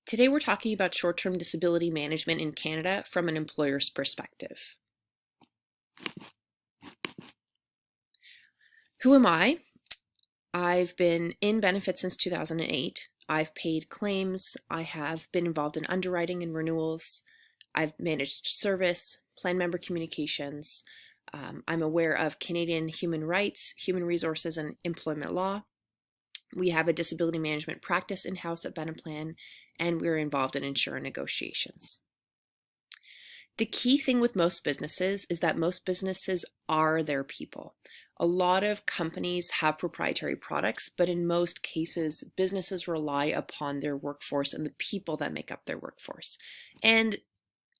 Today we're talking about short-term disability management in Canada from an employer's perspective. Who am I? I've been in benefits since 2008. I've paid claims. I have been involved in underwriting and renewals. I've managed service, plan member communications. I'm aware of Canadian human rights, human resources, and employment law. We have a disability management practice in-house at Beneplan, and we're involved in insurer negotiations. The key thing with most businesses is that most businesses are their people. A lot of companies have proprietary products, but in most cases, businesses rely upon their workforce and the people that make up their workforce. And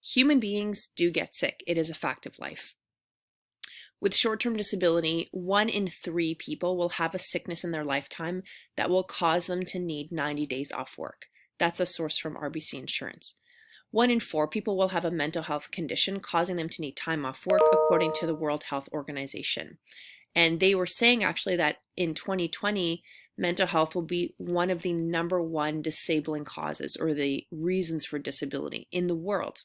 human beings do get sick. It is a fact of life. With short-term disability, 1 in 3 people will have a sickness in their lifetime that will cause them to need 90 days off work. That's a source from RBC Insurance. 1 in 4 people will have a mental health condition causing them to need time off work, according to the World Health Organization. And they were saying actually that in 2020, mental health will be one of the #1 disabling causes or the reasons for disability in the world.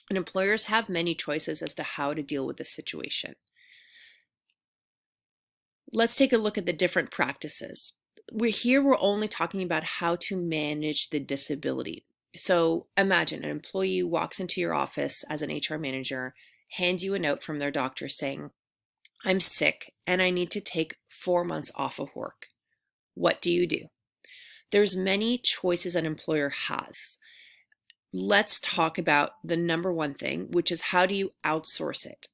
And employers have many choices as to how to deal with this situation. Let's take a look at the different practices. We're only talking about how to manage the disability. So imagine an employee walks into your office as an HR manager, hands you a note from their doctor saying, "I'm sick and I need to take 4 months off of work." What do you do? There's many choices an employer has. Let's talk about the #1 thing, which is how do you outsource it?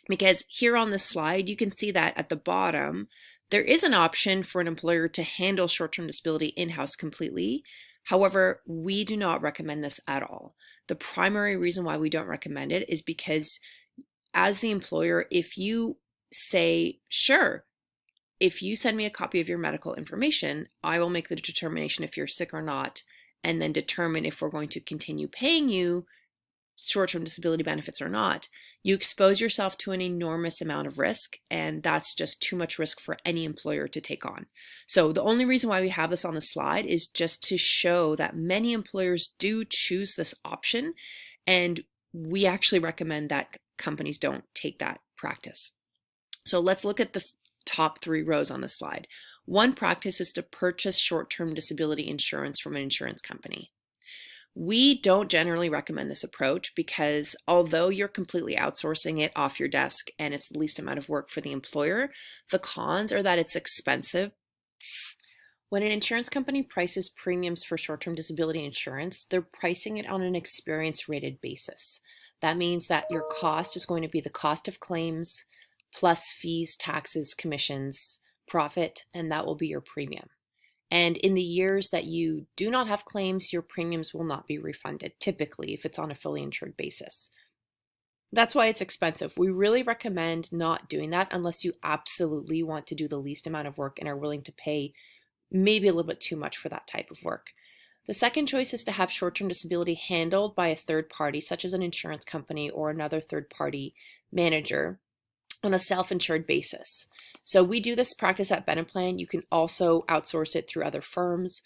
Because here on the slide, you can see that at the bottom, there is an option for an employer to handle short-term disability in-house completely. However, we do not recommend this at all. The primary reason why we don't recommend it is because as the employer, if you say, "Sure, if you send me a copy of your medical information, I will make the determination if you're sick or not, and then determine if we're going to continue paying you short-term disability benefits or not," you expose yourself to an enormous amount of risk, and that's just too much risk for any employer to take on. So the only reason why we have this on the slide is just to show that many employers do choose this option, and we actually recommend that companies don't take that practice. So let's look at the top 3 rows on the slide. One practice is to purchase short-term disability insurance from an insurance company. We don't generally recommend this approach because although you're completely outsourcing it off your desk and it's the least amount of work for the employer, the cons are that it's expensive. When an insurance company prices premiums for short-term disability insurance, they're pricing it on an experience rated basis. That means that your cost is going to be the cost of claims plus fees, taxes, commissions, profit, and that will be your premium. And in the years that you do not have claims, your premiums will not be refunded, typically, if it's on a fully insured basis. That's why it's expensive. We really recommend not doing that unless you absolutely want to do the least amount of work and are willing to pay maybe a little bit too much for that type of work. The second choice is to have short-term disability handled by a third party, such as an insurance company or another third-party manager, on a self-insured basis. So we do this practice at Beneplan. You can also outsource it through other firms.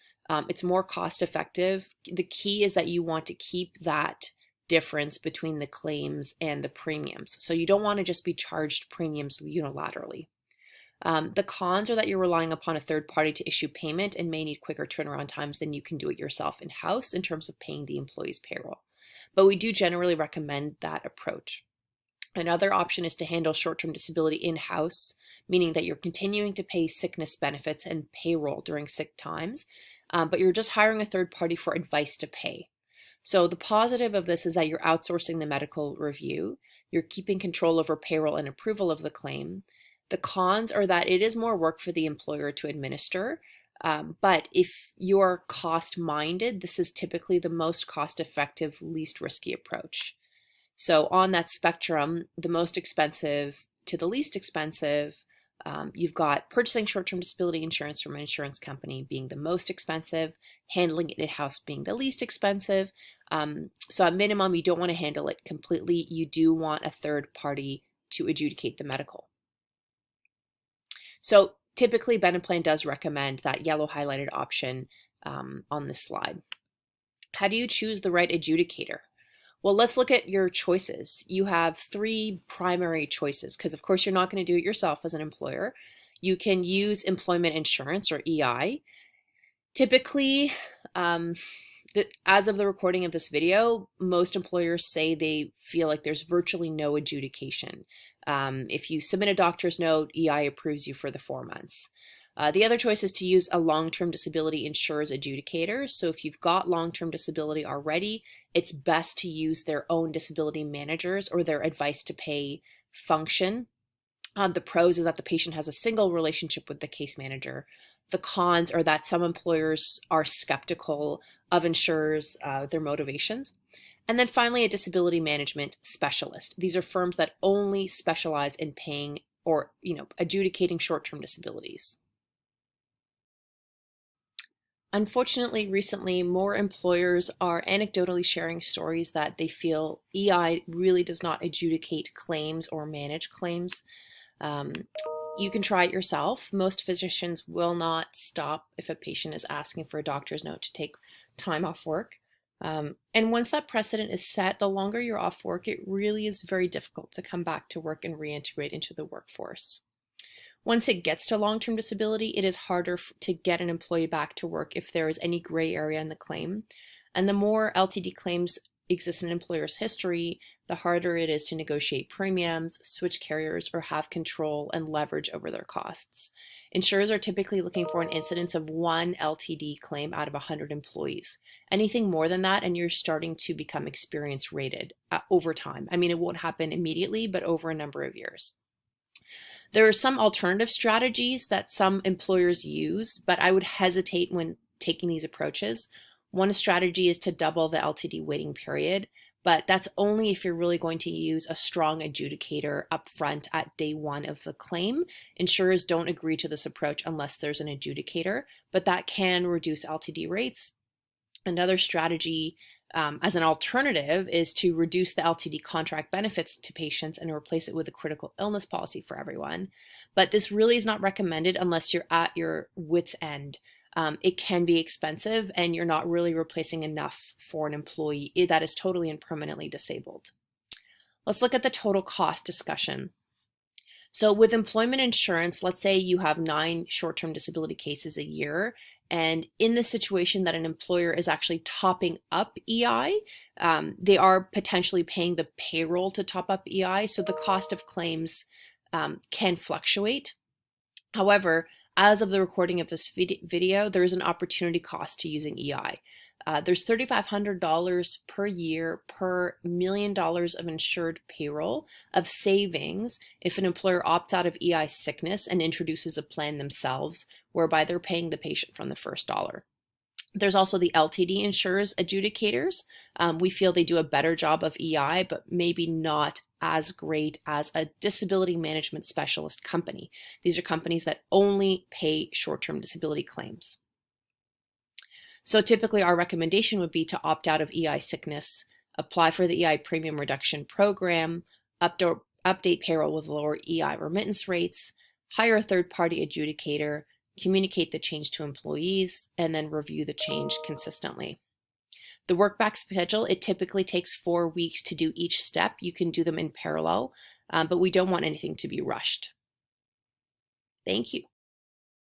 It's more cost effective. The key is that you want to keep that difference between the claims and the premiums. So you don't want to just be charged premiums unilaterally. The cons are that you're relying upon a third party to issue payment and may need quicker turnaround times than you can do it yourself in-house in terms of paying the employee's payroll. But we do generally recommend that approach. Another option is to handle short-term disability in-house, meaning that you're continuing to pay sickness benefits and payroll during sick times, but you're just hiring a third party for advice to pay. So the positive of this is that you're outsourcing the medical review, you're keeping control over payroll and approval of the claim. The cons are that it is more work for the employer to administer, but if you're cost-minded, this is typically the most cost-effective, least risky approach. So on that spectrum, the most expensive to the least expensive, you've got purchasing short-term disability insurance from an insurance company being the most expensive, handling it in-house being the least expensive. So at minimum, you don't want to handle it completely. You do want a third party to adjudicate the medical. So typically, Beneplan does recommend that yellow highlighted option on this slide. How do you choose the right adjudicator? Well, let's look at your choices. You have three primary choices because, of course, you're not going to do it yourself as an employer. You can use employment insurance or EI. Typically, um, as of the recording of this video, most employers say they feel like there's virtually no adjudication. If you submit a doctor's note, EI approves you for the 4 months. The other choice is to use a long-term disability insurer's adjudicator. So if you've got long-term disability already, it's best to use their own disability managers or their advice to pay function. The pros is that the patient has a single relationship with the case manager. The cons are that some employers are skeptical of insurers, their motivations. And then finally, a disability management specialist. These are firms that only specialize in paying or, adjudicating short-term disabilities. Unfortunately, recently, more employers are anecdotally sharing stories that they feel EI really does not adjudicate claims or manage claims. Um, you can try it yourself. Most physicians will not stop if a patient is asking for a doctor's note to take time off work. And once that precedent is set, the longer you're off work, it really is very difficult to come back to work and reintegrate into the workforce. Once it gets to long-term disability, it is harder to get an employee back to work if there is any gray area in the claim. And the more LTD claims exist in an employer's history, the harder it is to negotiate premiums, switch carriers, or have control and leverage over their costs. Insurers are typically looking for an incidence of 1 LTD claim out of 100 employees. Anything more than that, and you're starting to become experience rated over time. I mean, it won't happen immediately, but over a number of years. There are some alternative strategies that some employers use, but I would hesitate when taking these approaches. One strategy is to double the LTD waiting period, but that's only if you're really going to use a strong adjudicator upfront at day 1 of the claim. Insurers don't agree to this approach unless there's an adjudicator, but that can reduce LTD rates. Another strategy as an alternative is to reduce the LTD contract benefits to patients and replace it with a critical illness policy for everyone. But this really is not recommended unless you're at your wit's end. It can be expensive and you're not really replacing enough for an employee that is totally and permanently disabled. Let's look at the total cost discussion. So with employment insurance, let's say you have 9 short-term disability cases a year, and in the situation that an employer is actually topping up EI, they are potentially paying the payroll to top up EI, so the cost of claims can fluctuate. However, as of the recording of this video, there is an opportunity cost to using EI. There's $3,500 per year per $1 million of insured payroll of savings if an employer opts out of EI sickness and introduces a plan themselves, whereby they're paying the patient from the first dollar. There's also the LTD insurers adjudicators. We feel they do a better job of EI, but maybe not as great as a disability management specialist company. These are companies that only pay short-term disability claims. So typically our recommendation would be to opt out of EI sickness, apply for the EI premium reduction program, update payroll with lower EI remittance rates, hire a third-party adjudicator, communicate the change to employees, and then review the change consistently. The work back schedule, it typically takes 4 weeks to do each step. You can do them in parallel, but we don't want anything to be rushed. Thank you.